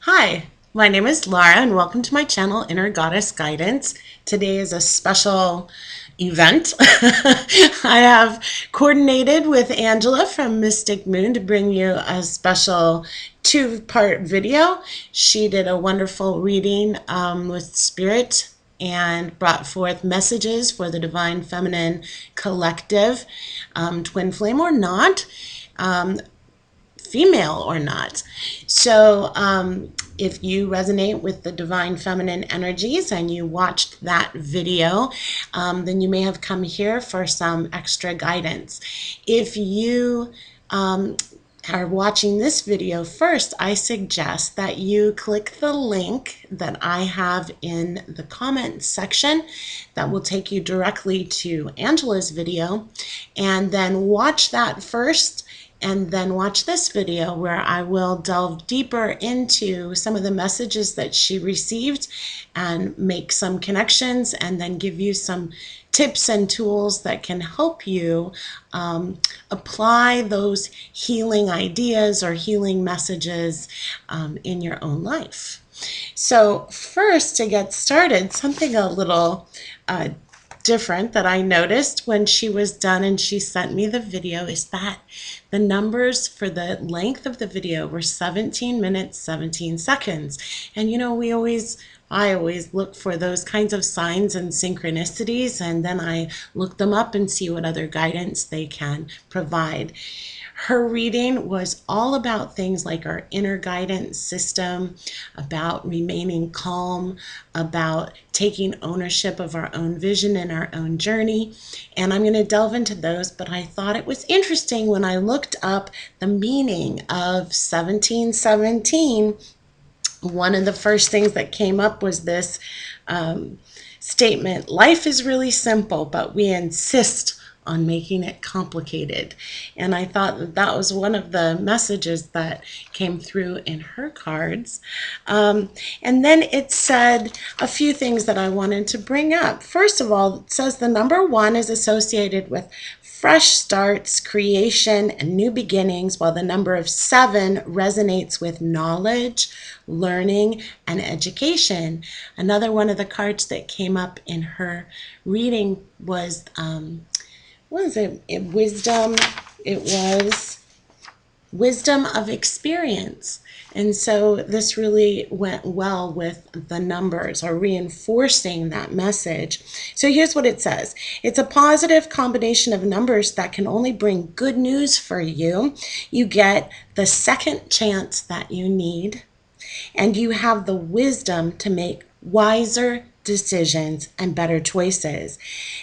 Hi, my name is Lara and welcome to my channel, Inner Goddess Guidance. Today is a special event. I have coordinated with Angela from Mystic Moon to bring you a special two-part video. She did a wonderful reading with Spirit and brought forth messages for the Divine Feminine Collective, twin flame or not. Female or not. So, if you resonate with the divine feminine energies and you watched that video, then you may have come here for some extra guidance. If you are watching this video first, I suggest that you click the link that I have in the comment section that will take you directly to Angela's video, and then watch that first and then watch this video where I will delve deeper into some of the messages that she received and make some connections and then give you some tips and tools that can help you apply those healing ideas or healing messages in your own life. So first, to get started, something a little different that I noticed when she was done and she sent me the video is that the numbers for the length of the video were 17 minutes, 17 seconds. And I always look for those kinds of signs and synchronicities, and then I look them up and see what other guidance they can provide. Her reading was all about things like our inner guidance system, about remaining calm, about taking ownership of our own vision and our own journey. And I'm going to delve into those, but I thought it was interesting when I looked up the meaning of 1717. One of the first things that came up was this statement: life is really simple, but we insist on making it complicated. And I thought that was one of the messages that came through in her cards. And then it said a few things that I wanted to bring up. First of all, it says the number 1 is associated with fresh starts, creation, and new beginnings, while the number of 7 resonates with knowledge, learning, and education. Another one of the cards that came up in her reading was what is it? Wisdom. It was wisdom of experience. And so this really went well with the numbers, or reinforcing that message. So here's what it says. It's a positive combination of numbers that can only bring good news for you. You get the second chance that you need, and you have the wisdom to make wiser decisions and better choices.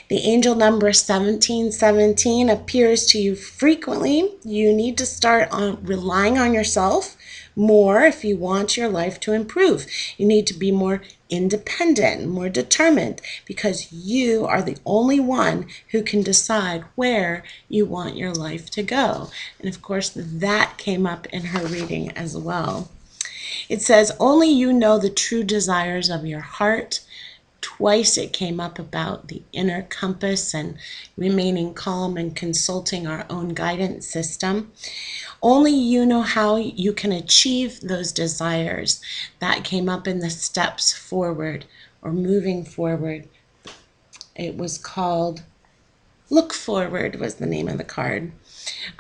The angel number 1717 appears to you frequently. You need to start on relying on yourself more if you want your life to improve. You need to be more independent, more determined, because you are the only one who can decide where you want your life to go. And of course, that came up in her reading as well. It says, only you know the true desires of your heart. Twice it came up about the inner compass and remaining calm and consulting our own guidance system. Only you know how you can achieve those desires. That came up in the steps forward, or moving forward. It was called Look Forward was the name of the card.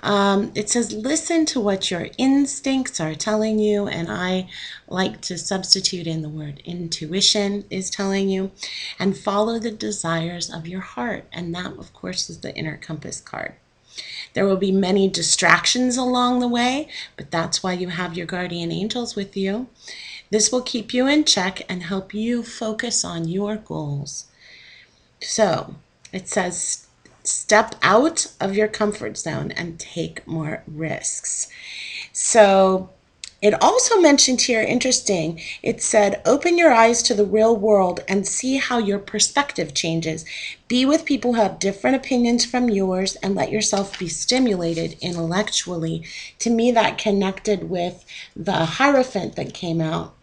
It says, listen to what your instincts are telling you, and I like to substitute in the word intuition is telling you, and follow the desires of your heart. And that, of course, is the inner compass card. There will be many distractions along the way, but that's why you have your guardian angels with you. This will keep you in check and help you focus on your goals. So it says, step out of your comfort zone and take more risks. So it also mentioned here, interesting, it said, open your eyes to the real world and see how your perspective changes. Be with people who have different opinions from yours and let yourself be stimulated intellectually. To me, that connected with the Hierophant that came out.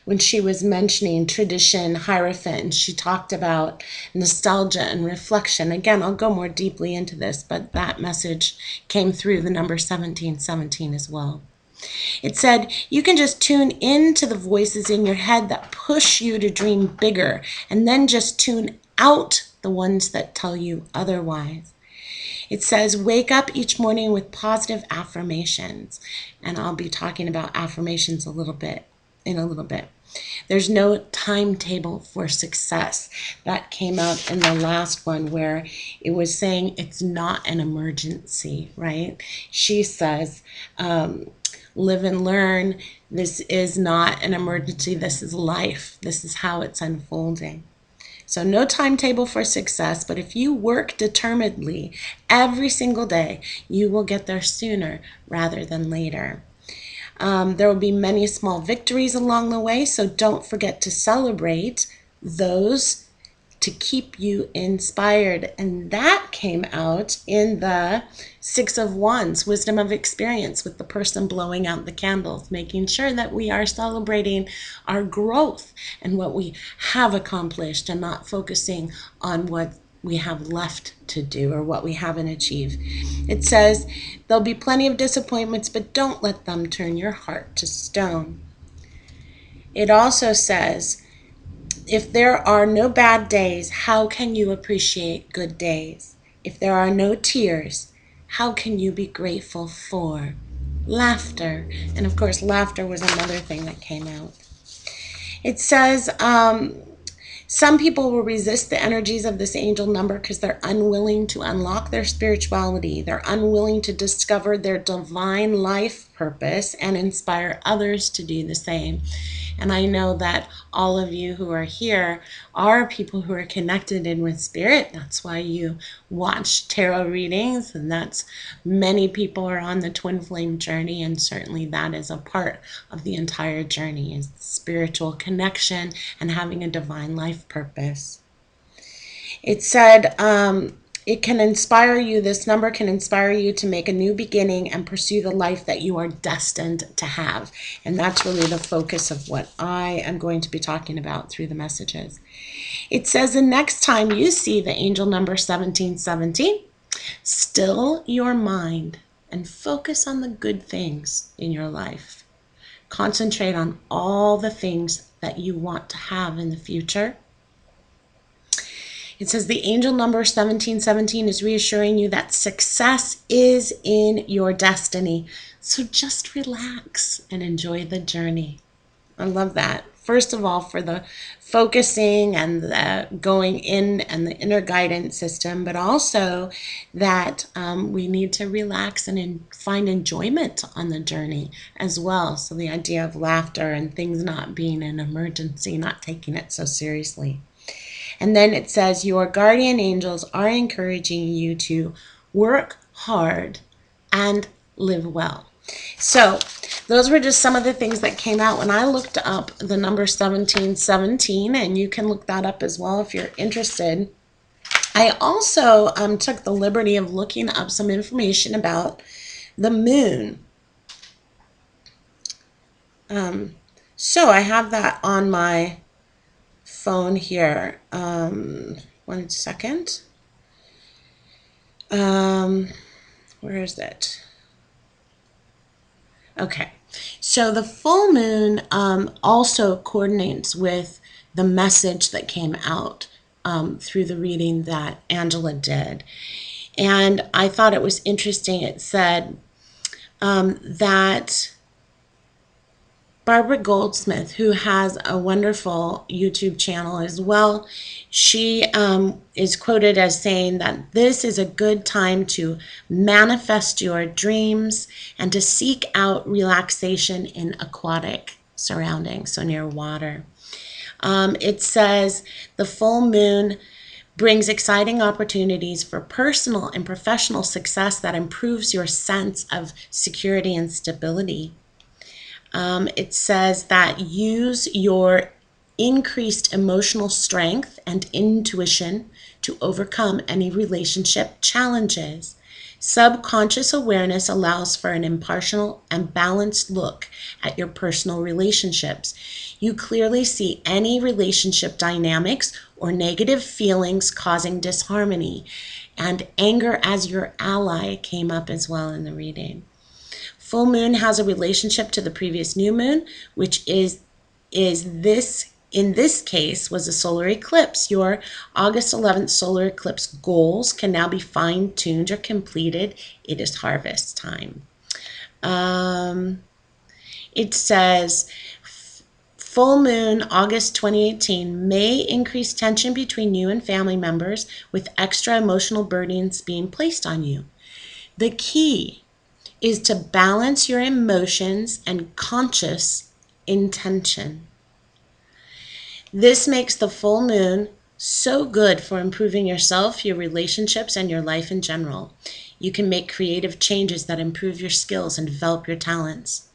When she was mentioning tradition, Hierophant, and she talked about nostalgia and reflection. Again, I'll go more deeply into this, but that message came through the number 1717 as well. It said, you can just tune into the voices in your head that push you to dream bigger, and then just tune out the ones that tell you otherwise. It says, wake up each morning with positive affirmations. And I'll be talking about affirmations in a little bit. There's no timetable for success. That came out in the last one where it was saying it's not an emergency, right? She says, live and learn. This is not an emergency. This is life. This is how it's unfolding. So no timetable for success, but if you work determinedly every single day, you will get there sooner rather than later. There will be many small victories along the way, so don't forget to celebrate those to keep you inspired. And that came out in the Six of Wands, Wisdom of Experience, with the person blowing out the candles, making sure that we are celebrating our growth and what we have accomplished and not focusing on what we have left to do or what we haven't achieved. It says, there'll be plenty of disappointments, but don't let them turn your heart to stone. It also says, if there are no bad days, how can you appreciate good days? If there are no tears, how can you be grateful for laughter? And of course, laughter was another thing that came out. It says, some people will resist the energies of this angel number because they're unwilling to unlock their spirituality. They're unwilling to discover their divine life purpose and inspire others to do the same. And I know that all of you who are here are people who are connected in with spirit. That's why you watch tarot readings, and that's many people are on the twin flame journey, and certainly that is a part of the entire journey, is spiritual connection and having a divine life purpose. It said, it can inspire you, this number can inspire you to make a new beginning and pursue the life that you are destined to have. And that's really the focus of what I am going to be talking about through the messages. It says, the next time you see the angel number 1717, still your mind and focus on the good things in your life. Concentrate on all the things that you want to have in the future. It says the angel number 1717 is reassuring you that success is in your destiny. So just relax and enjoy the journey. I love that. First of all, for the focusing and the going in and the inner guidance system, but also that we need to relax and find enjoyment on the journey as well. So the idea of laughter and things not being an emergency, not taking it so seriously. And then it says, your guardian angels are encouraging you to work hard and live well. So those were just some of the things that came out when I looked up the number 1717, and you can look that up as well if you're interested. I also took the liberty of looking up some information about the moon. So I have that on my phone here. 1 second. Where is it? Okay. So the full moon also coordinates with the message that came out through the reading that Angela did. And I thought it was interesting. It said that Barbara Goldsmith, who has a wonderful YouTube channel as well, she is quoted as saying that this is a good time to manifest your dreams and to seek out relaxation in aquatic surroundings, so near water. It says the full moon brings exciting opportunities for personal and professional success that improves your sense of security and stability. It says that use your increased emotional strength and intuition to overcome any relationship challenges. Subconscious awareness allows for an impartial and balanced look at your personal relationships. You clearly see any relationship dynamics or negative feelings causing disharmony, and anger as your ally came up as well in the reading. Full moon has a relationship to the previous new moon, which is this, in this case, was a solar eclipse. Your August 11th solar eclipse goals can now be fine-tuned or completed. It is harvest time. It says full moon August 2018 may increase tension between you and family members with extra emotional burdens being placed on you. The key is to balance your emotions and conscious intention. This makes the full moon so good for improving yourself, your relationships, and your life in general. You can make creative changes that improve your skills and develop your talents.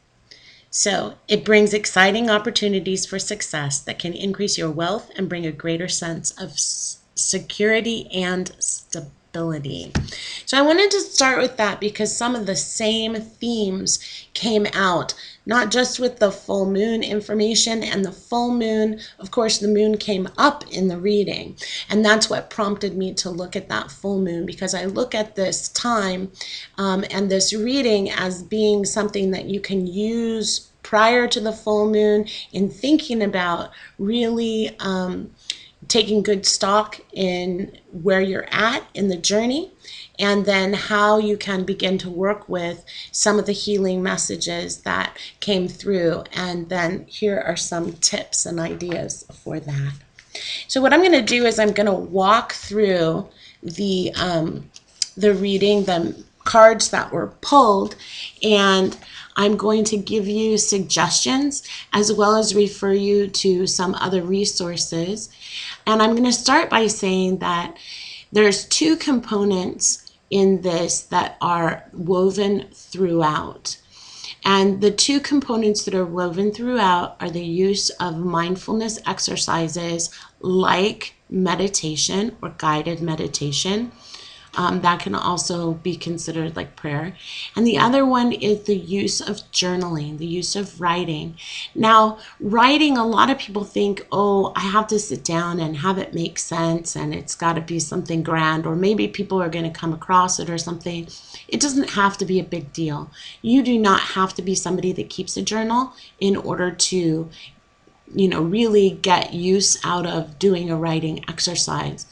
So it brings exciting opportunities for success that can increase your wealth and bring a greater sense of security and stability. So I wanted to start with that because some of the same themes came out, not just with the full moon information and the full moon. Of course, the moon came up in the reading, and that's what prompted me to look at that full moon, because I look at this time and this reading as being something that you can use prior to the full moon in thinking about really taking good stock in where you're at in the journey, and then how you can begin to work with some of the healing messages that came through. And then here are some tips and ideas for that. So what I'm going to do is I'm going to walk through the reading, the cards that were pulled, and I'm going to give you suggestions as well as refer you to some other resources. And I'm going to start by saying that there's two components in this that are woven throughout. And the two components that are woven throughout are the use of mindfulness exercises like meditation or guided meditation. That can also be considered like prayer. And the other one is the use of journaling, the use of writing. Now, writing, a lot of people think, oh, I have to sit down and have it make sense, and it's got to be something grand, or maybe people are going to come across it or something. It doesn't have to be a big deal. You do not have to be somebody that keeps a journal in order to, really get use out of doing a writing exercise.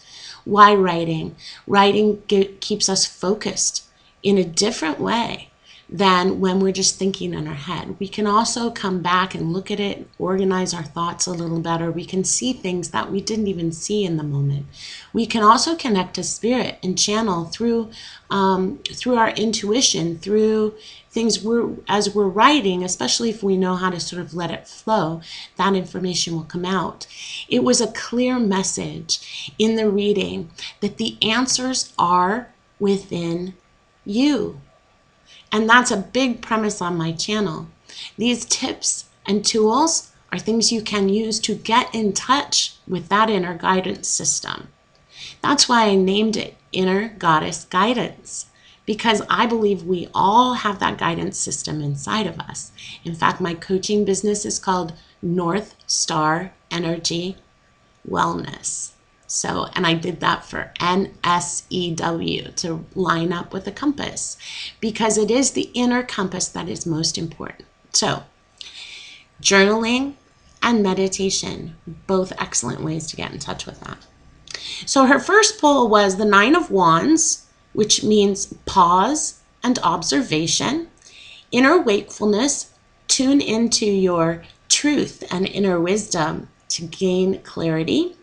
Why writing? Writing keeps us focused in a different way than when we're just thinking in our head. We can also come back and look at it, organize our thoughts a little better. We can see things that we didn't even see in the moment. We can also connect to spirit and channel through our intuition, through things as we're writing, especially if we know how to sort of let it flow, that information will come out. It was a clear message in the reading that the answers are within you. And that's a big premise on my channel. These tips and tools are things you can use to get in touch with that inner guidance system. That's why I named it Inner Goddess Guidance, because I believe we all have that guidance system inside of us. In fact, my coaching business is called North Star Energy Wellness. So, and I did that for NSEW to line up with the compass, because it is the inner compass that is most important. So, journaling and meditation, both excellent ways to get in touch with that. So her first pull was the Nine of Wands, which means pause and observation, inner wakefulness, tune into your truth and inner wisdom to gain clarity,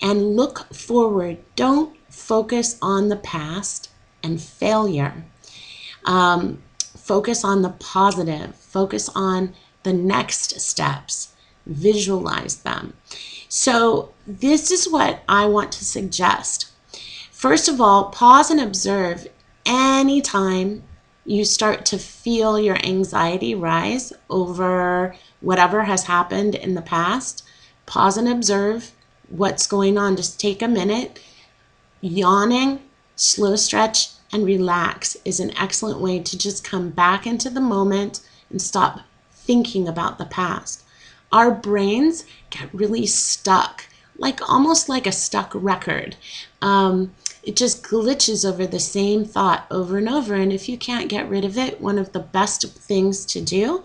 and look forward. Don't focus on the past and failure. Focus on the positive. Focus on the next steps. Visualize them. So this is what I want to suggest. First of all, pause and observe anytime you start to feel your anxiety rise over whatever has happened in the past. Pause and observe what's going on. Just take a minute. Yawning, slow stretch, and relax is an excellent way to just come back into the moment and stop thinking about the past. Our brains get really stuck like almost like a stuck record. It just glitches over the same thought over and over. And if you can't get rid of it, one of the best things to do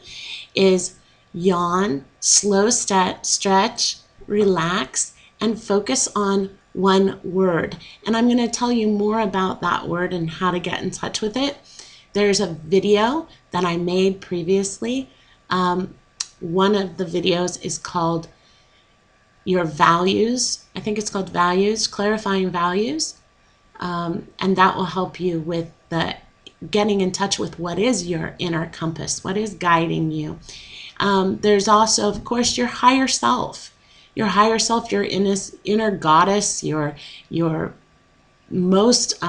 is yawn, slow stretch, relax, and focus on one word. And I'm going to tell you more about that word and how to get in touch with it. There's a video that I made previously. One of the videos is called Your Values. I think it's called Values, Clarifying Values. And that will help you with the getting in touch with what is your inner compass, what is guiding you. There's also, of course, your higher self. Your higher self, your inner goddess, your most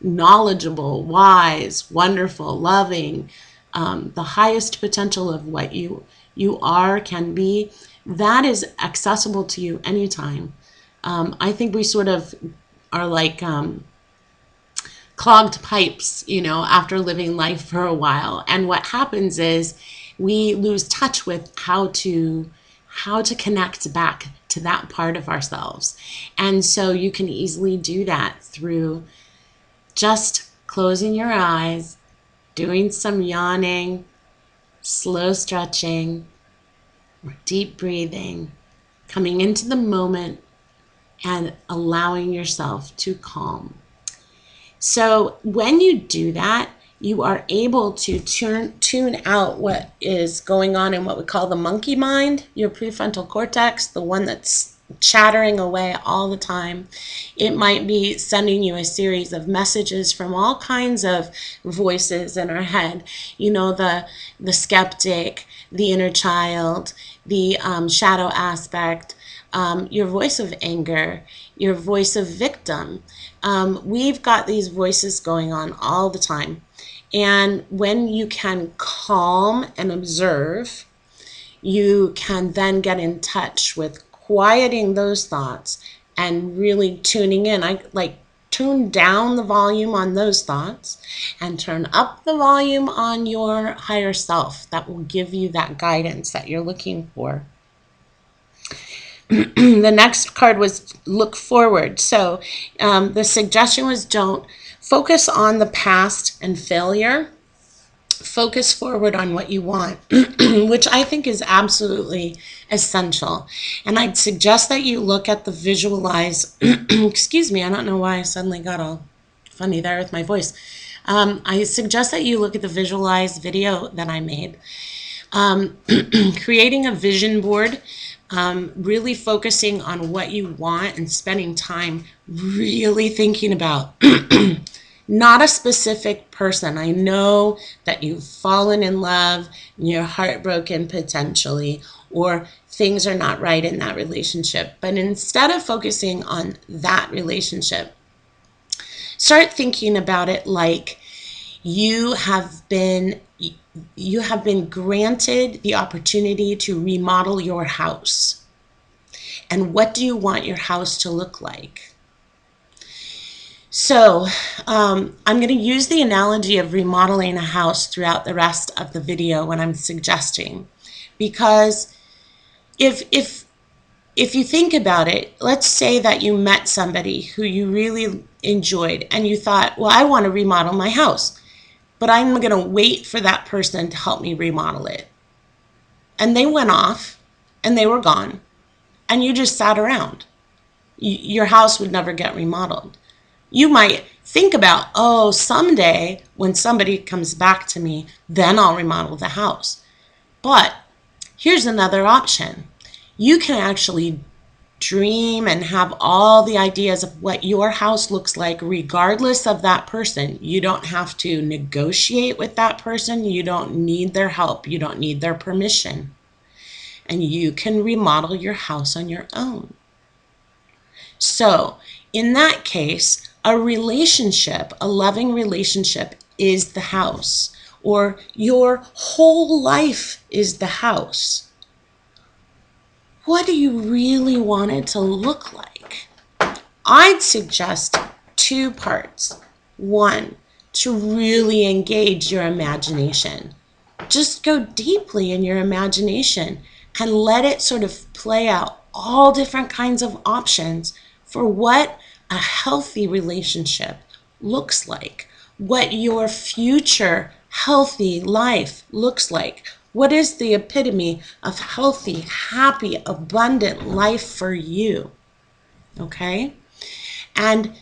knowledgeable, wise, wonderful, loving, the highest potential of what you are, can be. That is accessible to you anytime. I think we sort of are like clogged pipes, after living life for a while. And what happens is we lose touch with how to connect back to that part of ourselves. And so you can easily do that through just closing your eyes, doing some yawning, slow stretching, deep breathing, coming into the moment, and allowing yourself to calm. So when you do that, you are able to tune out what is going on in what we call the monkey mind, your prefrontal cortex, the one that's chattering away all the time. It might be sending you a series of messages from all kinds of voices in our head. The skeptic, the inner child, the shadow aspect, your voice of anger, your voice of victim. We've got these voices going on all the time. And when you can calm and observe, you can then get in touch with quieting those thoughts and really tuning in. I like tune down the volume on those thoughts and turn up the volume on your higher self. That will give you that guidance that you're looking for. The next card was look forward. So the suggestion was don't focus on the past and failure. Focus forward on what you want, which I think is absolutely essential. And I'd suggest that you look at the visualize, excuse me, I don't know why I suddenly got all funny there with my voice. I suggest that you look at the visualize video that I made. Creating a vision board, really focusing on what you want and spending time really thinking about not a specific person. I know that you've fallen in love, you're heartbroken potentially, or things are not right in that relationship. But instead of focusing on that relationship, start thinking about it like you have been granted the opportunity to remodel your house. And what do you want your house to look like? So I'm going to use the analogy of remodeling a house throughout the rest of the video when I'm suggesting, because if you think about it, let's say that you met somebody who you really enjoyed and you thought, well, I want to remodel my house, but I'm going to wait for that person to help me remodel it. And they went off and they were gone and you just sat around. Your house would never get remodeled. You might think about, oh, someday when somebody comes back to me, then I'll remodel the house. But here's another option. You can actually dream and have all the ideas of what your house looks like regardless of that person. You don't have to negotiate with that person. You don't need their help. You don't need their permission. And you can remodel your house on your own. So in that case, a relationship, a loving relationship, is the house, or your whole life is the house. What do you really want it to look like? I'd suggest two parts. One, to really engage your imagination. Just go deeply in your imagination and let it sort of play out all different kinds of options for what a healthy relationship looks like, what your future healthy life looks like. What is the epitome of healthy, happy, abundant life for you? Okay? And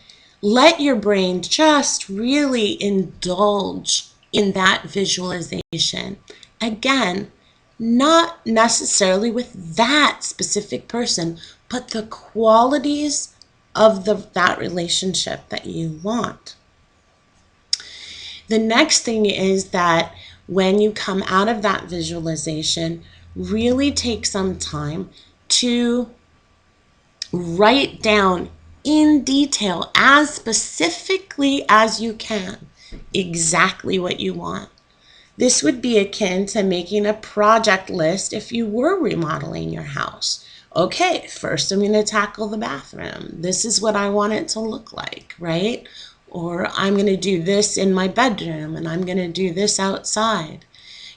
let your brain just really indulge in that visualization. Again, not necessarily with that specific person, but the qualities of that relationship that you want. The next thing is that when you come out of that visualization, really take some time to write down in detail, as specifically as you can, exactly what you want. This would be akin to making a project list if you were remodeling your house. Okay, first I'm going to tackle the bathroom. This is what I want it to look like, right? Or I'm going to do this in my bedroom and I'm going to do this outside.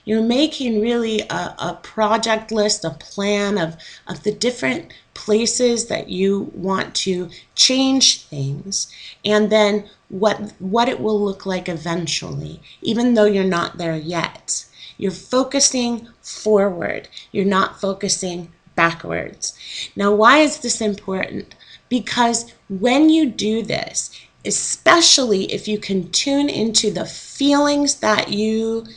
You're making really a project list, a plan of the different places that you want to change things, and then what it will look like eventually, even though you're not there yet. You're focusing forward. You're not focusing backwards. Now, why is this important? Because when you do this, especially if you can tune into the feelings that you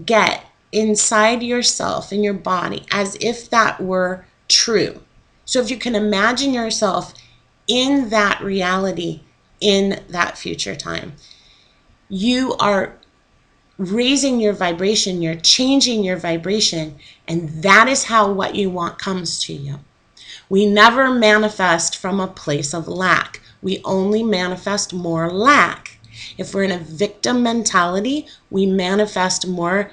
get inside yourself in your body as if that were true. So if you can imagine yourself in that reality in that future time, you are raising your vibration, you're changing your vibration, and that is how what you want comes to you. We never manifest from a place of lack. We only manifest more lack. If we're in a victim mentality, we manifest more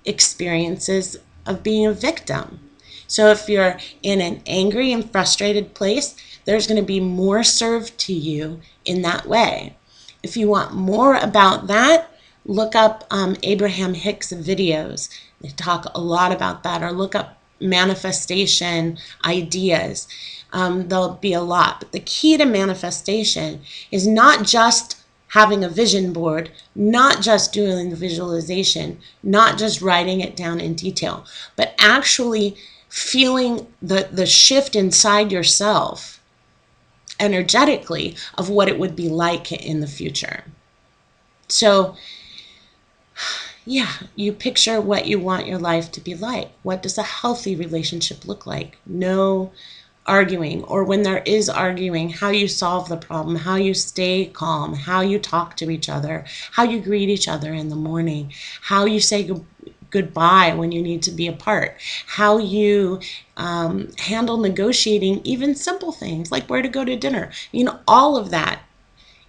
experiences of being a victim. So if you're in an angry and frustrated place, there's going to be more served to you in that way. If you want more about that, look up Abraham Hicks videos. They talk a lot about that, or look up manifestation ideas. There'll be a lot. But the key to manifestation is not just having a vision board, not just doing the visualization, not just writing it down in detail, but actually feeling the shift inside yourself energetically of what it would be like in the future. So, yeah, you picture what you want your life to be like. What does a healthy relationship look like? No arguing, or when there is arguing, how you solve the problem, how you stay calm, how you talk to each other, how you greet each other in the morning, how you say goodbye when you need to be apart, how you handle negotiating even simple things like where to go to dinner. You know, all of that.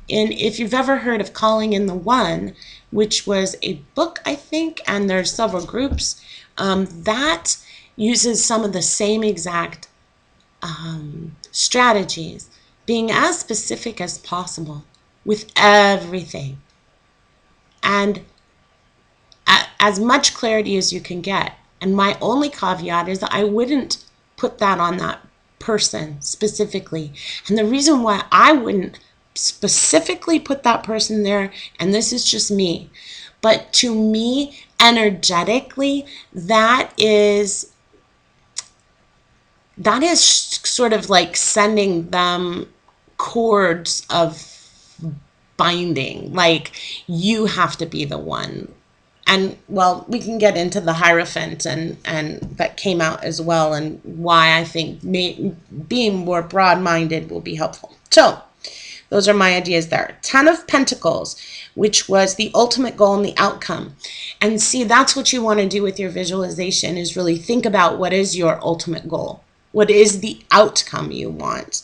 And if you've ever heard of Calling in the One, which was a book, I think, and there's several groups, that uses some of the same exact strategies, being as specific as possible with everything, and as much clarity as you can get. And my only caveat is that I wouldn't put that on that person specifically. And the reason why I wouldn't specifically put that person there, and this is just me, but to me, energetically, that is sort of like sending them cords of binding. Like, you have to be the one. And well, we can get into the Hierophant and that came out as well, and why I think being more broad-minded will be helpful. So those are my ideas there. 10 of Pentacles, which was the ultimate goal and the outcome. And see, that's what you want to do with your visualization, is really think about what is your ultimate goal. What is the outcome you want?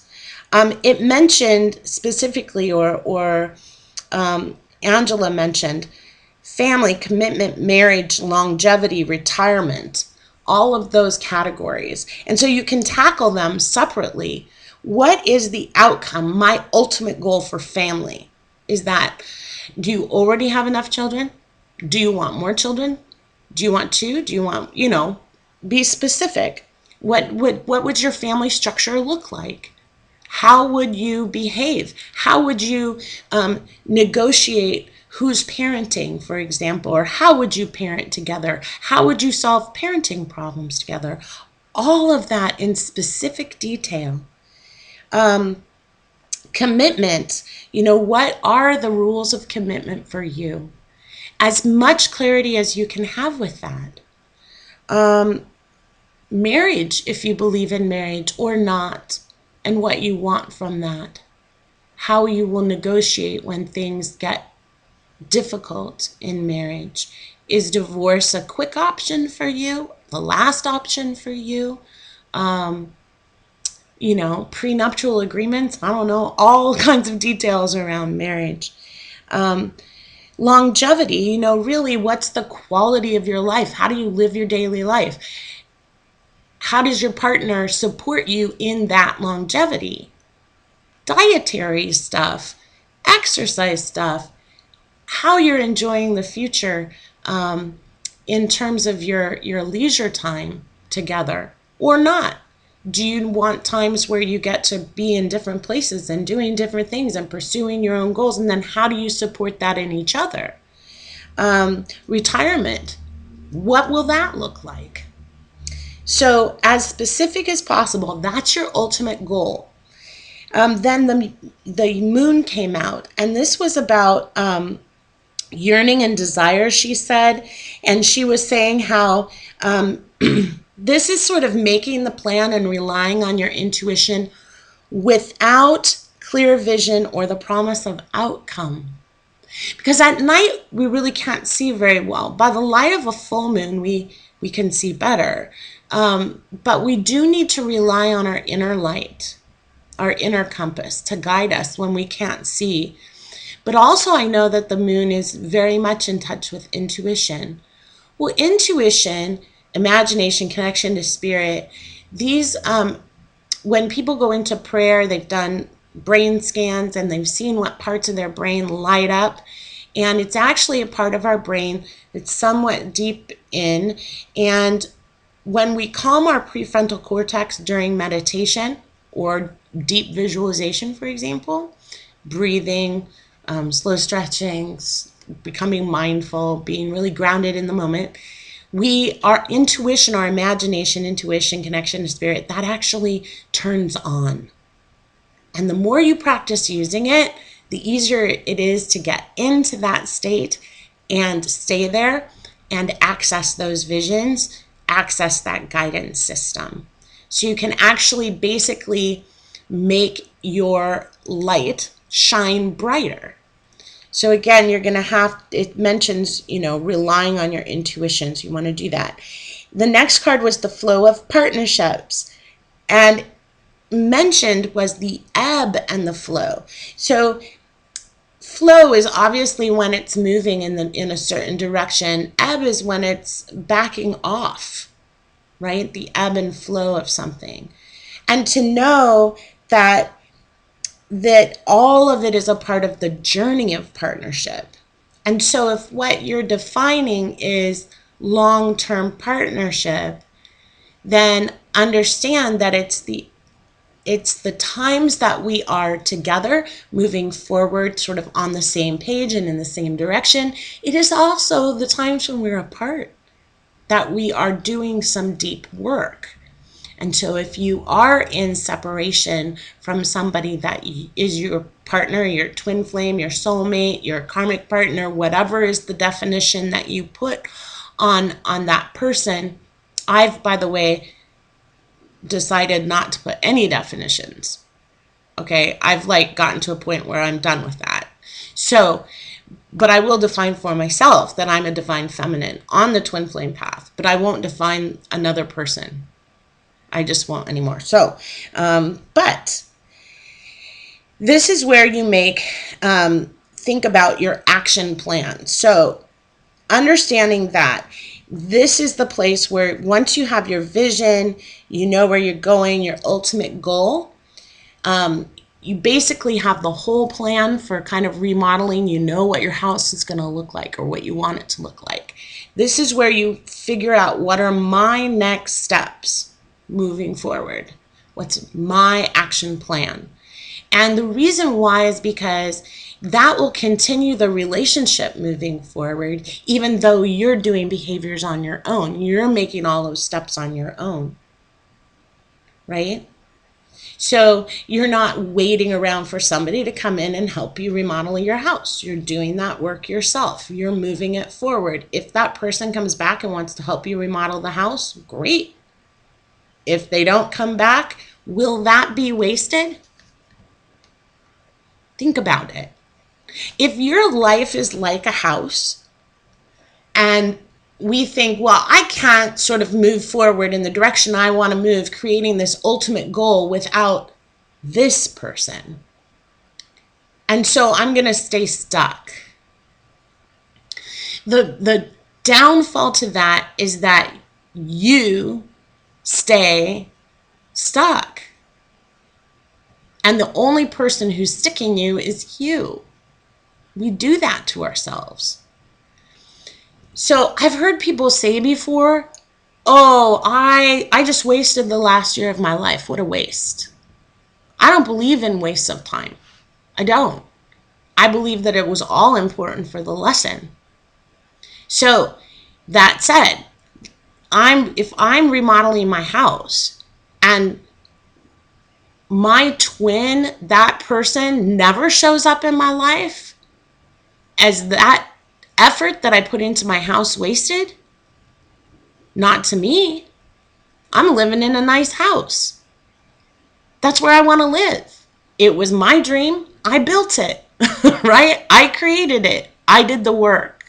It mentioned specifically, or Angela mentioned, family, commitment, marriage, longevity, retirement, all of those categories. And so you can tackle them separately. What is the outcome? My ultimate goal for family is that, do you already have enough children? Do you want more children? Do you want two? Do you want, be specific. What would your family structure look like? How would you behave? How would you negotiate who's parenting, for example, or how would you parent together? How would you solve parenting problems together? All of that in specific detail. Commitment, what are the rules of commitment for you? As much clarity as you can have with that. Marriage, if you believe in marriage or not, and what you want from that. How you will negotiate when things get difficult in marriage. Is divorce a quick option for you? The last option for you? Prenuptial agreements? I don't know, all kinds of details around marriage. Longevity, really what's the quality of your life? How do you live your daily life? How does your partner support you in that longevity? Dietary stuff, exercise stuff, how you're enjoying the future in terms of your leisure time together or not. Do you want times where you get to be in different places and doing different things and pursuing your own goals? And then how do you support that in each other? Retirement, what will that look like? So, as specific as possible, that's your ultimate goal. Then the moon came out, and this was about yearning and desire, she said. And she was saying how this is sort of making the plan and relying on your intuition without clear vision or the promise of outcome. Because at night, we really can't see very well. By the light of a full moon, we can see better. But we do need to rely on our inner light, our inner compass to guide us when we can't see. But also, I know that the moon is very much in touch with intuition. Well, intuition, imagination, connection to spirit, these, when people go into prayer, they've done brain scans and they've seen what parts of their brain light up. And it's actually a part of our brain that's somewhat deep in. And when we calm our prefrontal cortex during meditation or deep visualization, for example, breathing, slow stretching, becoming mindful, being really grounded in the moment, our intuition, our imagination, intuition, connection to spirit, that actually turns on. And the more you practice using it, the easier it is to get into that state and stay there and access those visions, access that guidance system. So you can actually basically make your light shine brighter. So again, you're going to have, it mentions, relying on your intuition. So you want to do that. The next card was the flow of partnerships. And mentioned was the ebb and the flow. So flow is obviously when it's moving in a certain direction. Ebb is when it's backing off, right? The ebb and flow of something. And to know that all of it is a part of the journey of partnership. And so if what you're defining is long-term partnership, then understand that it's the times that we are together moving forward sort of on the same page and in the same direction. It is also the times when we're apart that we are doing some deep work. And so if you are in separation from somebody that is your partner, your twin flame, your soulmate, your karmic partner, whatever is the definition that you put on that person, I've, by the way, decided not to put any definitions. Okay, I've gotten to a point where I'm done with that. So, but I will define for myself that I'm a divine feminine on the twin flame path, but I won't define another person. I just won't anymore. So, but this is where you think about your action plan. So, understanding that this is the place where once you have your vision, you know where you're going, your ultimate goal, you basically have the whole plan for kind of remodeling. You know what your house is going to look like or what you want it to look like. This is where you figure out what are my next steps. moving forward? What's my action plan? And the reason why is because that will continue the relationship moving forward, even though you're doing behaviors on your own. You're making all those steps on your own, right? So you're not waiting around for somebody to come in and help you remodel your house. You're doing that work yourself. You're moving it forward. If that person comes back and wants to help you remodel the house, great. If they don't come back, will that be wasted? Think about it. If your life is like a house and we think, well, I can't sort of move forward in the direction I want to move, creating this ultimate goal without this person. And so I'm going to stay stuck. The downfall to that is that you stay stuck. And the only person who's sticking you is you. We do that to ourselves. So I've heard people say before, oh, I just wasted the last year of my life. What a waste. I don't believe in waste of time. I don't. I believe that it was all important for the lesson. So that said, if I'm remodeling my house and my twin, that person never shows up in my life, as that effort that I put into my house wasted? Not to me. I'm living in a nice house. That's where I want to live. It was my dream. I built it, right? I created it. I did the work,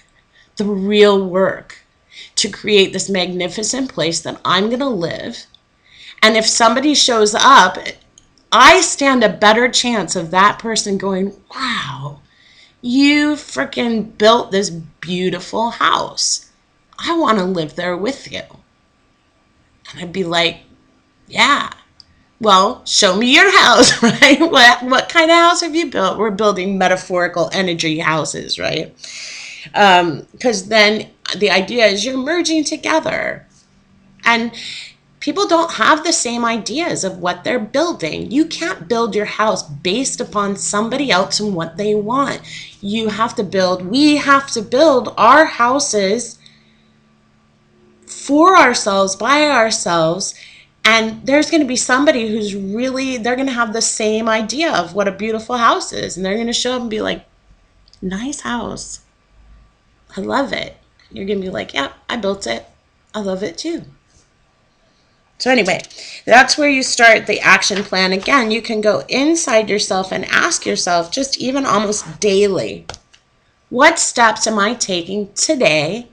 the real work, to create this magnificent place that I'm going to live. And if somebody shows up, I stand a better chance of that person going, wow, you freaking built this beautiful house. I want to live there with you. And I'd be like, yeah, well, show me your house, right? What kind of house have you built? We're building metaphorical energy houses, right? Because then the idea is you're merging together. And people don't have the same ideas of what they're building. You can't build your house based upon somebody else and what they want. We have to build our houses for ourselves, by ourselves. And there's going to be somebody they're going to have the same idea of what a beautiful house is. And they're going to show up and be like, nice house. I love it. You're going to be like, yeah, I built it. I love it too. So anyway, that's where you start the action plan. Again, you can go inside yourself and ask yourself, just even almost daily, what steps am I taking today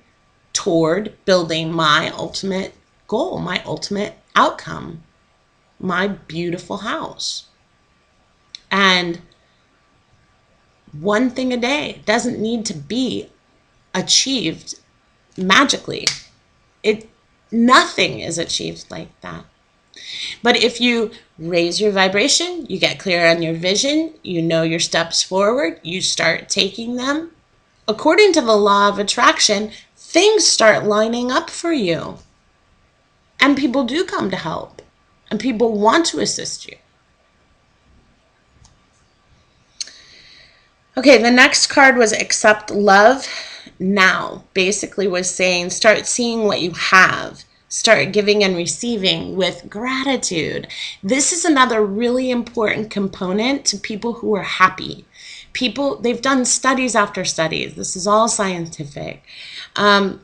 toward building my ultimate goal, my ultimate outcome, my beautiful house? And one thing a day doesn't need to be achieved magically. Nothing is achieved like that. But if you raise your vibration, you get clear on your vision, you know your steps forward, you start taking them. According to the law of attraction, things start lining up for you. And people do come to help. And people want to assist you. Okay, the next card was accept love now. Basically was saying start seeing what you have. Start giving and receiving with gratitude. This is another really important component to people who are happy. They've done studies after studies. This is all scientific. 5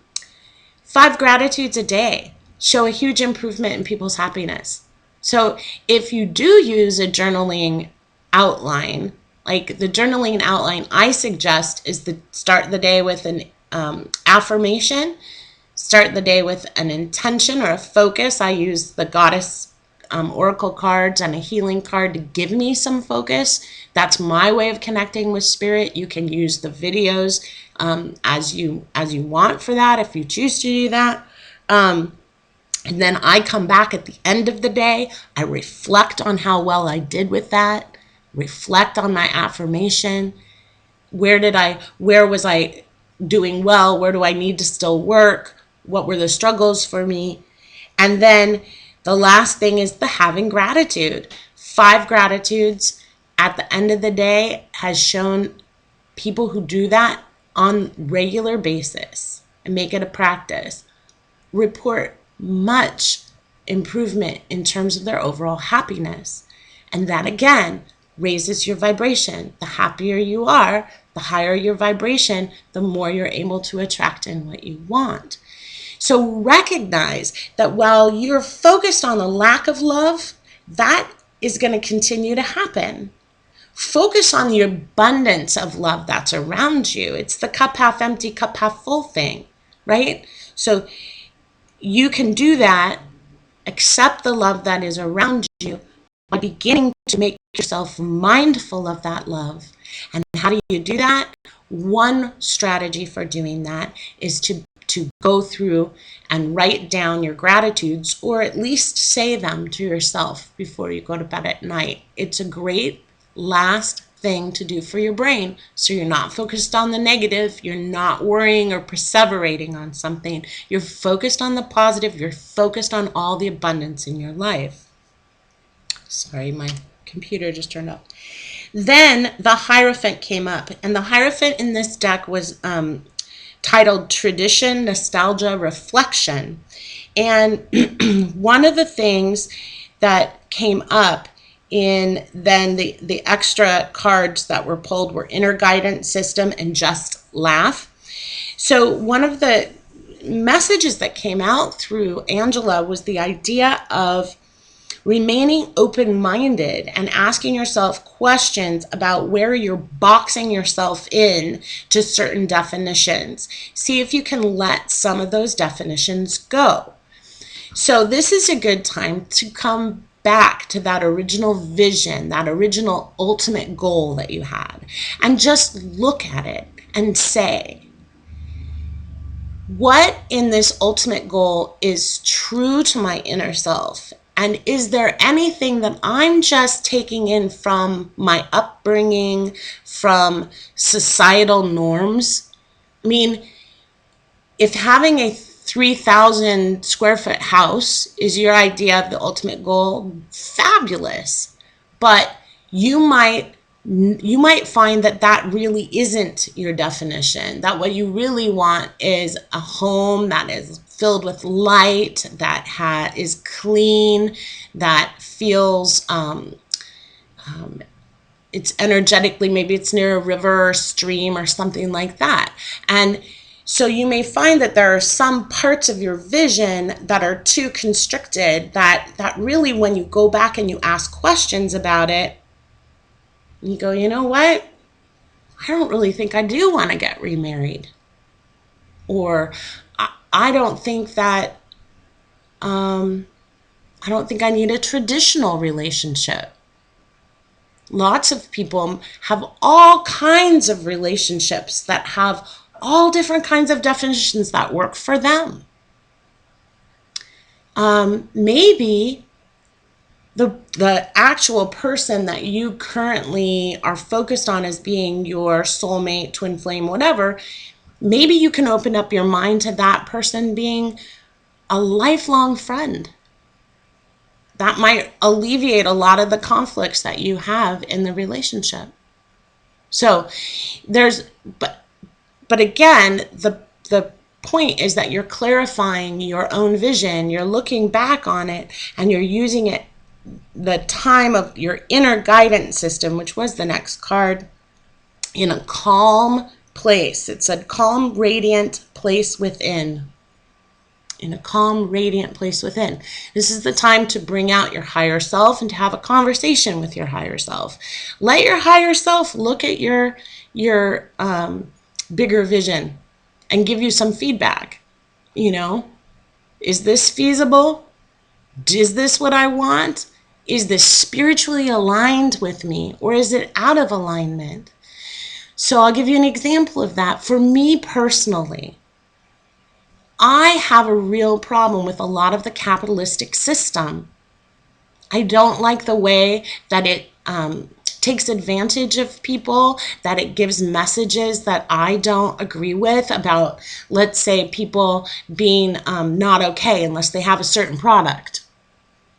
gratitudes a day show a huge improvement in people's happiness. So if you do use a journaling outline, like the journaling outline I suggest is to start the day with an affirmation, start the day with an intention or a focus. I use the goddess oracle cards and a healing card to give me some focus. That's my way of connecting with spirit. You can use the videos as you want for that if you choose to do that. And then I come back at the end of the day. I reflect on how well I did with that. Reflect on my affirmation. Where was I doing well? Where do I need to still work? What were the struggles for me? And then The last thing is the having gratitude. 5 gratitudes at the end of the day has shown people who do that on regular basis and make it a practice report much improvement in terms of their overall happiness. And that again raises your vibration. The happier you are, the higher your vibration, the more you're able to attract in what you want. So recognize that while you're focused on the lack of love, that is going to continue to happen. Focus on the abundance of love that's around you. It's the cup half empty, cup half full thing, right? So you can do that, accept the love that is around you by beginning to make yourself mindful of that love. And how do you do that? One strategy for doing that is to go through and write down your gratitudes, or at least say them to yourself before you go to bed at night. It's a great last thing to do for your brain, so you're not focused on the negative, you're not worrying or perseverating on something, you're focused on the positive, you're focused on all the abundance in your life. Sorry, my computer just turned off. Then the Hierophant came up, and the Hierophant in this deck was titled Tradition, Nostalgia, Reflection. And one of the things that came up in then the extra cards that were pulled were Inner Guidance System and Just Laugh. So one of the messages that came out through Angela was the idea of remaining open-minded and asking yourself questions about where you're boxing yourself in to certain definitions. See if you can let some of those definitions go. So this is a good time to come back to that original vision, that original ultimate goal that you had, and just look at it and say, what in this ultimate goal is true to my inner self? And is there anything that I'm just taking in from my upbringing, from societal norms? I mean, if having a 3,000 square foot house is your idea of the ultimate goal, fabulous. But you might find that that really isn't your definition, that what you really want is a home that is filled with light, that is clean, that feels it's energetically, maybe it's near a river or stream or something like that. And so you may find that there are some parts of your vision that are too constricted, that really, when you go back and you ask questions about it, you go, you know what? I don't really think I do want to get remarried. Or I don't think that, I don't think I need a traditional relationship. Lots of people have all kinds of relationships that have all different kinds of definitions that work for them. Maybe the actual person that you currently are focused on as being your soulmate, twin flame, whatever, maybe you can open up your mind to that person being a lifelong friend. That might alleviate a lot of the conflicts that you have in the relationship. So but again, the point is that you're clarifying your own vision, you're looking back on it, and you're using it, the time of your inner guidance system, which was the next card, in a calm place. It's a calm, radiant place within. In a calm, radiant place within. This is the time to bring out your higher self and to have a conversation with your higher self. Let your higher self look at your bigger vision and give you some feedback. You know, is this feasible? Is this what I want? Is this spiritually aligned with me, or is it out of alignment? So I'll give you an example of that. For me personally, I have a real problem with a lot of the capitalistic system. I don't like the way that it takes advantage of people, that it gives messages that I don't agree with about, let's say, people being not okay unless they have a certain product.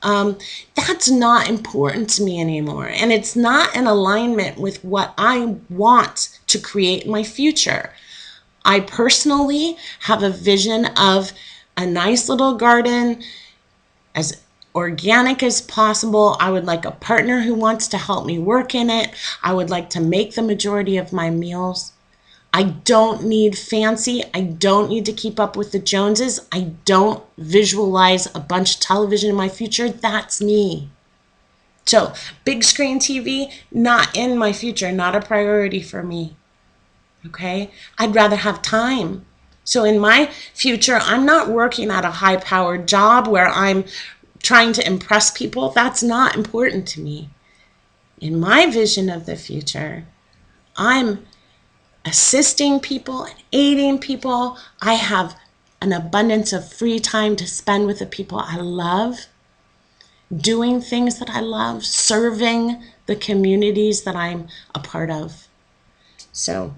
That's not important to me anymore. And it's not in alignment with what I want to create in my future. I personally have a vision of a nice little garden, as organic as possible. I would like a partner who wants to help me work in it. I would like to make the majority of my meals. I don't need fancy. I don't need to keep up with the Joneses. I don't visualize a bunch of television in my future. That's me. So, big screen TV, not in my future, not a priority for me. Okay? I'd rather have time. So, in my future, I'm not working at a high powered job where I'm trying to impress people. That's not important to me. In my vision of the future, I'm assisting people and aiding people. I have an abundance of free time to spend with the people I love, doing things that I love, serving the communities that I'm a part of. So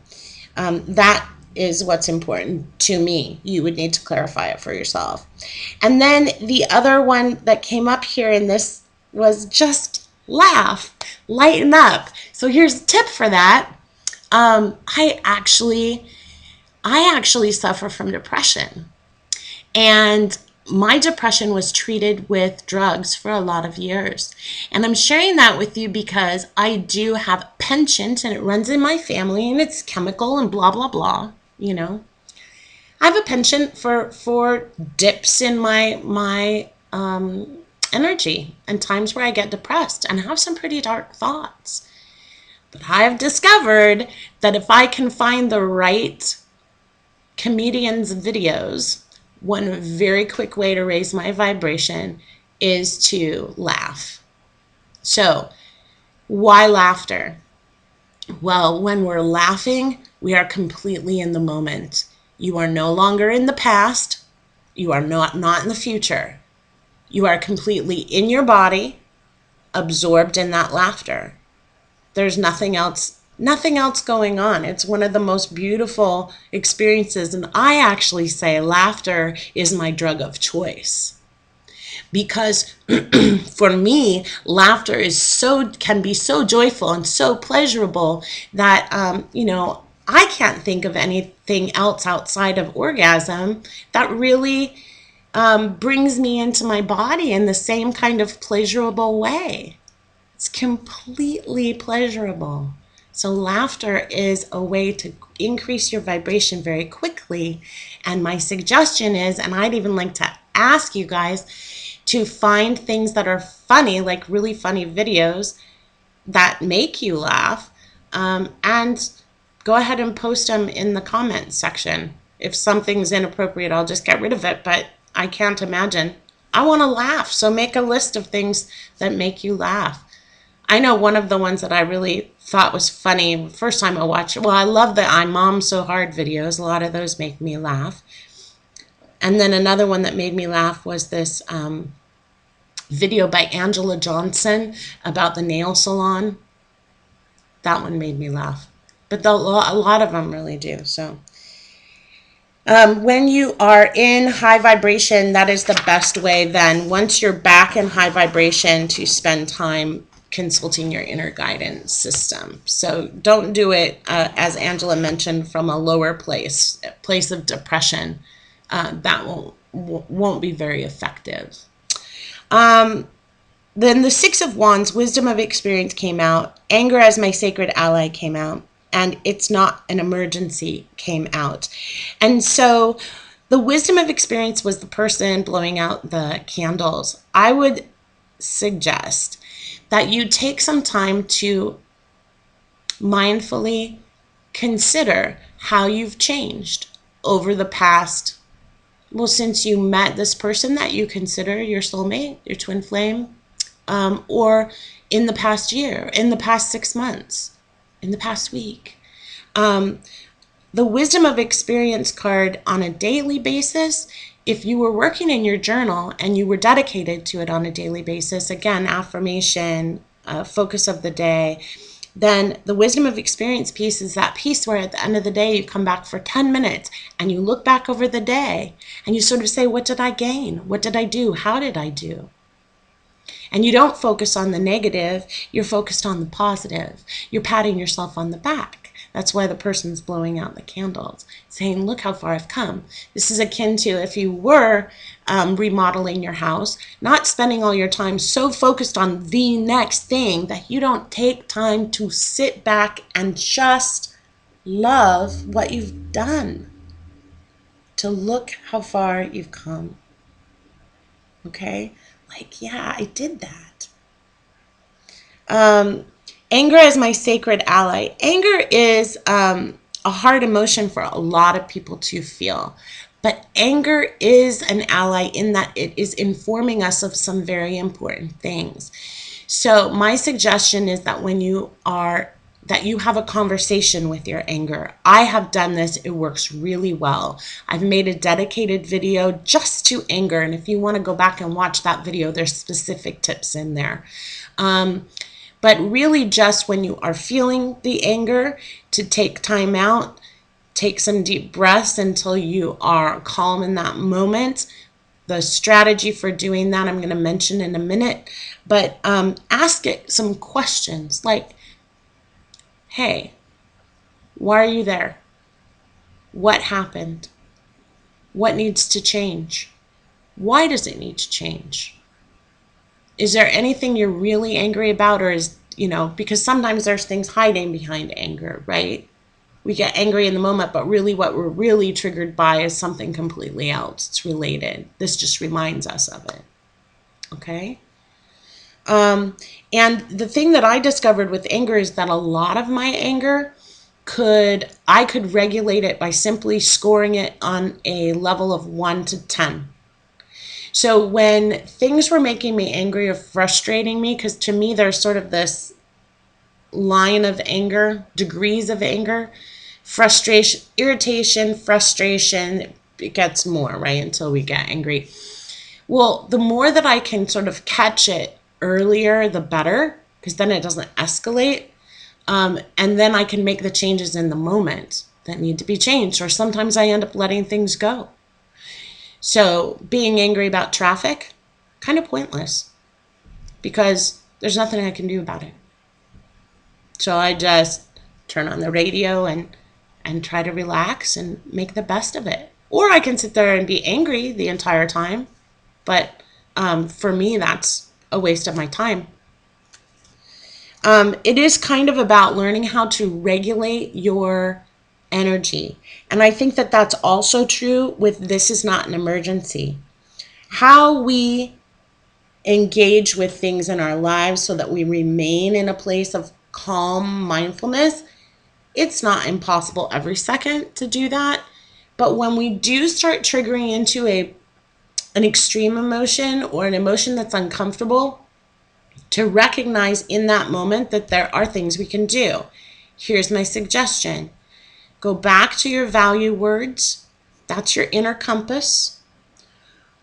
that is what's important to me. You would need to clarify it for yourself. And then the other one that came up here in this was just laugh, lighten up. So here's a tip for that. I actually suffer from depression. And my depression was treated with drugs for a lot of years. And I'm sharing that with you because I do have a penchant and it runs in my family and it's chemical and blah, blah, blah, you know. I have a penchant for dips in my energy and times where I get depressed and have some pretty dark thoughts. But I've discovered that if I can find the right comedians' videos, one very quick way to raise my vibration is to laugh. So, why laughter? Well, when we're laughing, we are completely in the moment. You are no longer in the past. You are not in the future. You are completely in your body, absorbed in that laughter. There's nothing else going on. It's one of the most beautiful experiences. And I actually say laughter is my drug of choice. Because for me, laughter can be so joyful and so pleasurable that I can't think of anything else outside of orgasm that really brings me into my body in the same kind of pleasurable way. It's completely pleasurable. So laughter is a way to increase your vibration very quickly. And my suggestion is, and I'd even like to ask you guys to find things that are funny, like really funny videos that make you laugh, and go ahead and post them in the comments section. If something's inappropriate, I'll just get rid of it, but I can't imagine. I want to laugh, so make a list of things that make you laugh. I know one of the ones that I really thought was funny, first time I watched it, well, I love the I Mom So Hard videos. A lot of those make me laugh. And then another one that made me laugh was this video by Angela Johnson about the nail salon. That one made me laugh. But a lot of them really do. So when you are in high vibration, that is the best way then, once you're back in high vibration, to spend time consulting your inner guidance system. So don't do it, as Angela mentioned, from a lower place of depression. That won't be very effective. Then the Six of Wands, Wisdom of Experience came out. Anger as My Sacred Ally came out. And It's Not an Emergency came out. And so the Wisdom of Experience was the person blowing out the candles. I would suggest that you take some time to mindfully consider how you've changed over the past, well, since you met this person that you consider your soulmate, your twin flame, or in the past year, in the past 6 months, in the past week. The Wisdom of Experience card on a daily basis, if you were working in your journal and you were dedicated to it on a daily basis, again, affirmation, focus of the day, then the Wisdom of Experience piece is that piece where at the end of the day you come back for 10 minutes and you look back over the day and you sort of say, what did I gain? What did I do? How did I do? And you don't focus on the negative, you're focused on the positive. You're patting yourself on the back. That's why the person's blowing out the candles, saying, look how far I've come. This is akin to if you were remodeling your house, not spending all your time so focused on the next thing that you don't take time to sit back and just love what you've done, to look how far you've come. Okay? Like, yeah, I did that. Anger is my sacred ally. Anger is a hard emotion for a lot of people to feel. But anger is an ally in that it is informing us of some very important things. So my suggestion is that that you have a conversation with your anger. I have done this. It works really well. I've made a dedicated video just to anger. And if you want to go back and watch that video, there's specific tips in there. But really just when you are feeling the anger, to take time out, take some deep breaths until you are calm in that moment. The strategy for doing that I'm going to mention in a minute, but ask it some questions like, hey, why are you there? What happened? What needs to change? Why does it need to change? Is there anything you're really angry about, or because sometimes there's things hiding behind anger, right? We get angry in the moment, but really what we're really triggered by is something completely else. It's related. This just reminds us of it. Okay? And the thing that I discovered with anger is that a lot of my anger I could regulate it by simply scoring it on a level of 1 to 10. So when things were making me angry or frustrating me, because to me there's sort of this line of anger, degrees of anger, frustration, irritation, frustration, it gets more, right, until we get angry. Well, the more that I can sort of catch it earlier, the better, because then it doesn't escalate. And then I can make the changes in the moment that need to be changed. Or sometimes I end up letting things go. So being angry about traffic, kind of pointless, because there's nothing I can do about it. So I just turn on the radio and try to relax and make the best of it. Or I can sit there and be angry the entire time. But for me, that's a waste of my time. It is kind of about learning how to regulate your energy. And I think that that's also true with This Is Not an Emergency. How we engage with things in our lives so that we remain in a place of calm mindfulness. It's not impossible every second to do that. But when we do start triggering into an extreme emotion or an emotion that's uncomfortable, to recognize in that moment that there are things we can do. Here's my suggestion. Go back to your value words. That's your inner compass,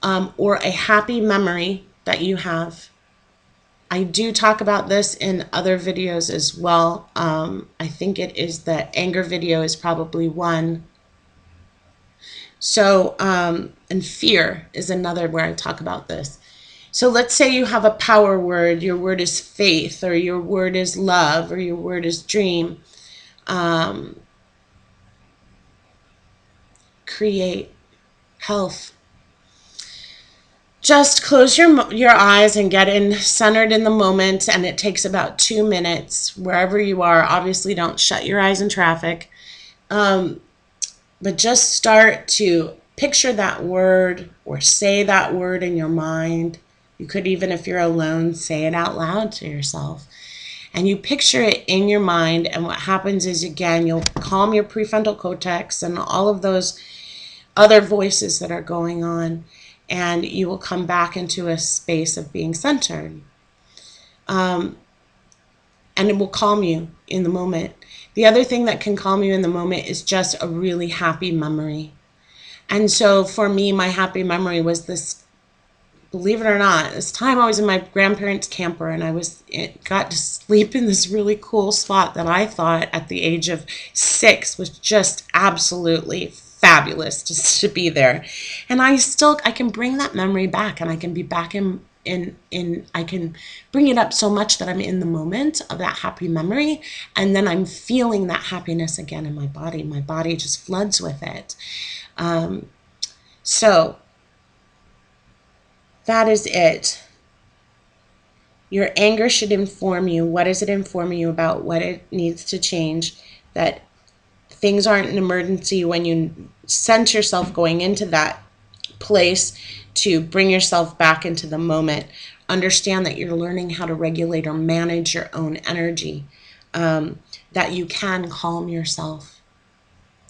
or a happy memory that you have. I do talk about this in other videos as well. I think it is the anger video is probably one. So, and fear is another where I talk about this. So let's say you have a power word. Your word is faith, or your word is love, or your word is dream. Create, health. Just close your eyes and get in centered in the moment, and it takes about 2 minutes wherever you are. Obviously, don't shut your eyes in traffic, but just start to picture that word or say that word in your mind. You could even, if you're alone, say it out loud to yourself. And you picture it in your mind, and what happens is, again, you'll calm your prefrontal cortex and all of those other voices that are going on, and you will come back into a space of being centered. And it will calm you in the moment. The other thing that can calm you in the moment is just a really happy memory. And so for me, my happy memory was this, believe it or not, this time I was in my grandparents' camper, and got to sleep in this really cool spot that I thought at the age of 6 was just absolutely fabulous just to be there. And I can bring that memory back, and I can be back in in I can bring it up so much that I'm in the moment of that happy memory, and then I'm feeling that happiness again in my body. My body just floods with it. So that is it. Your anger should inform you. What does it inform you about? What it needs to change? That things aren't an emergency when you sense yourself going into that place, to bring yourself back into the moment. Understand that you're learning how to regulate or manage your own energy, that you can calm yourself,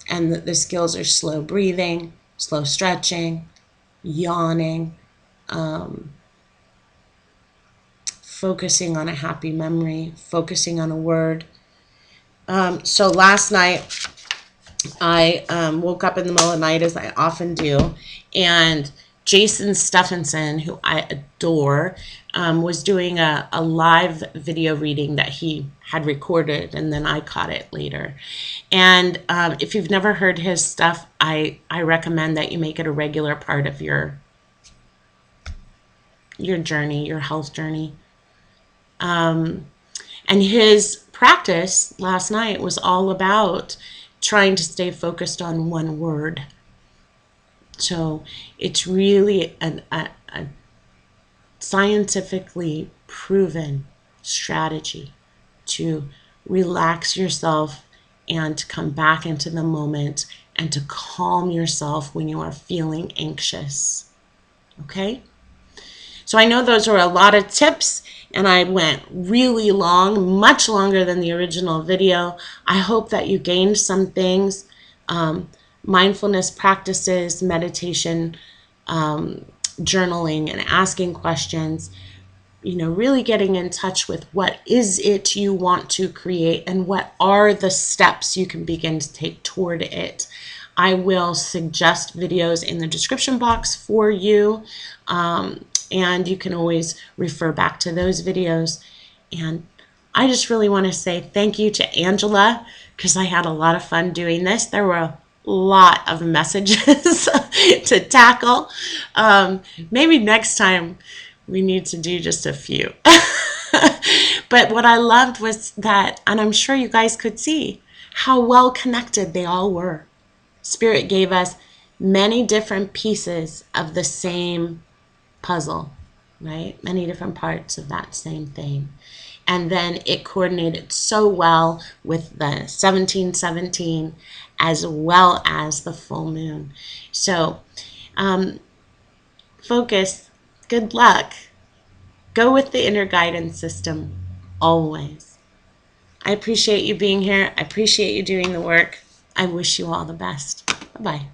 and that the skills are slow breathing, slow stretching, yawning, focusing on a happy memory, focusing on a word. So last night, I woke up in the middle of the night, as I often do, and Jason Stephenson, who I adore, was doing a live video reading that he had recorded, and then I caught it later. And if you've never heard his stuff, I recommend that you make it a regular part of your journey, your health journey. And his practice last night was all about trying to stay focused on one word. So it's really a scientifically proven strategy to relax yourself and to come back into the moment and to calm yourself when you are feeling anxious. Okay? So I know those are a lot of tips, and I went really long, much longer than the original video. I hope that you gained some things, mindfulness practices, meditation, journaling, and asking questions. Really getting in touch with what is it you want to create and what are the steps you can begin to take toward it. I will suggest videos in the description box for you, and you can always refer back to those videos. And I just really want to say thank you to Angela, because I had a lot of fun doing this. There were a lot of messages to tackle. Maybe next time we need to do just a few. But what I loved was that, and I'm sure you guys could see how well connected they all were. Spirit gave us many different pieces of the same puzzle, right? Many different parts of that same thing. And then it coordinated so well with the 1717 as well as the full moon. So focus, good luck. Go with the inner guidance system always. I appreciate you being here. I appreciate you doing the work. I wish you all the best. Bye-bye.